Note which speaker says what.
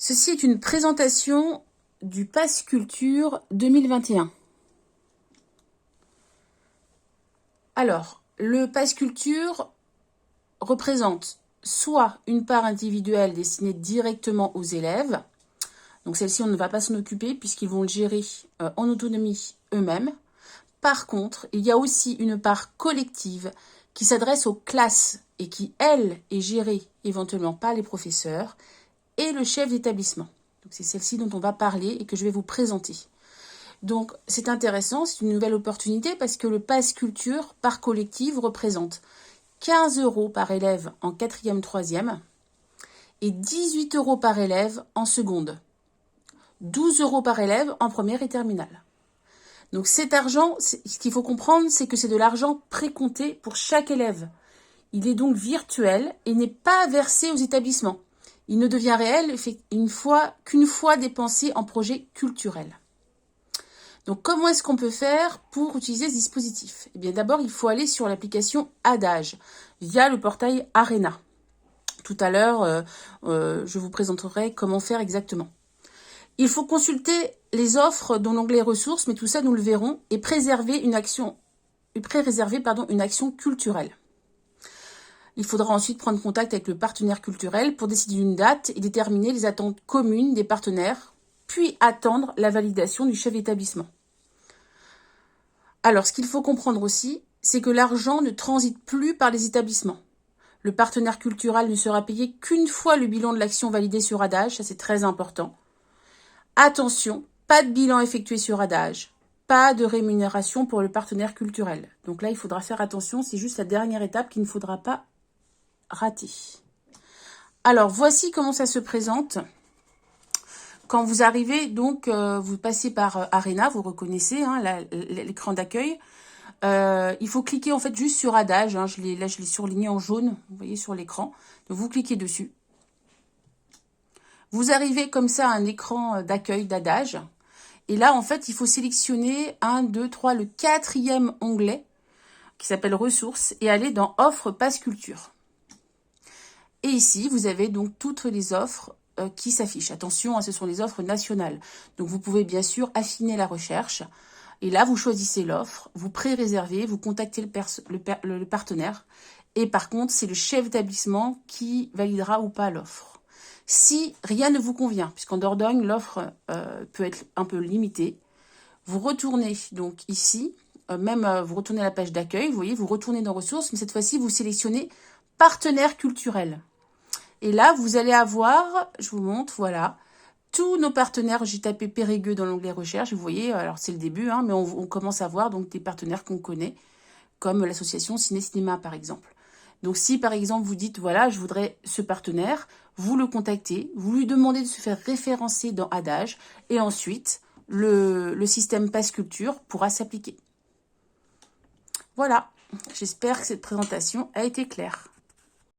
Speaker 1: Ceci est une présentation du Pass Culture 2021. Alors, le Pass Culture représente soit une part individuelle destinée directement aux élèves, donc celle-ci on ne va pas s'en occuper puisqu'ils vont le gérer en autonomie eux-mêmes. Par contre, il y a aussi une part collective qui s'adresse aux classes et qui, elle, est gérée éventuellement par les professeurs et le chef d'établissement. Donc c'est celle-ci dont on va parler et que je vais vous présenter. Donc c'est intéressant, c'est une nouvelle opportunité parce que le Pass Culture par collective représente 15 € par élève en 4e, 3e et 18 € par élève en seconde. 12 € par élève en première et terminale. Donc cet argent, ce qu'il faut comprendre, c'est que c'est de l'argent précompté pour chaque élève. Il est donc virtuel et n'est pas versé aux établissements. Il ne devient réel qu'une fois dépensé en projet culturel. Donc comment est-ce qu'on peut faire pour utiliser ce dispositif? Eh bien d'abord, il faut aller sur l'application Adage via le portail Arena. Tout à l'heure, je vous présenterai comment faire exactement. Il faut consulter les offres dans l'onglet ressources, mais tout ça nous le verrons, et pré-réserver une action culturelle. Il faudra ensuite prendre contact avec le partenaire culturel pour décider d'une date et déterminer les attentes communes des partenaires, puis attendre la validation du chef d'établissement. Alors, ce qu'il faut comprendre aussi, c'est que l'argent ne transite plus par les établissements. Le partenaire culturel ne sera payé qu'une fois le bilan de l'action validé sur Adage, ça c'est très important. Attention, pas de bilan effectué sur Adage, pas de rémunération pour le partenaire culturel. Donc là, il faudra faire attention, c'est juste la dernière étape qu'il ne faudra pas rater. Alors, voici comment ça se présente. Quand vous arrivez, donc, vous passez par Arena, vous reconnaissez l'écran d'accueil. Il faut cliquer en fait juste sur Adage. Je l'ai surligné en jaune, vous voyez sur l'écran. Donc, vous cliquez dessus. Vous arrivez comme ça à un écran d'accueil d'Adage. Et là, en fait, il faut sélectionner le 4e onglet qui s'appelle Ressources et aller dans Offre Pass Culture. Et ici, vous avez donc toutes les offres qui s'affichent. Attention, ce sont les offres nationales. Donc, vous pouvez bien sûr affiner la recherche. Et là, vous choisissez l'offre, vous pré-réservez, vous contactez le partenaire. Et par contre, c'est le chef d'établissement qui validera ou pas l'offre. Si rien ne vous convient, puisqu'en Dordogne, l'offre peut être un peu limitée, vous retournez donc ici, vous retournez à la page d'accueil, vous voyez, vous retournez dans ressources, mais cette fois-ci, vous sélectionnez partenaire culturel. Et là, vous allez avoir, je vous montre, voilà, tous nos partenaires. J'ai tapé Périgueux dans l'onglet recherche, vous voyez, alors c'est le début, mais on commence à voir donc des partenaires qu'on connaît, comme l'association Ciné-Cinéma par exemple. Donc si par exemple vous dites, voilà, je voudrais ce partenaire, vous le contactez, vous lui demandez de se faire référencer dans Adage, et ensuite le système Pass Culture pourra s'appliquer. Voilà, j'espère que cette présentation a été claire.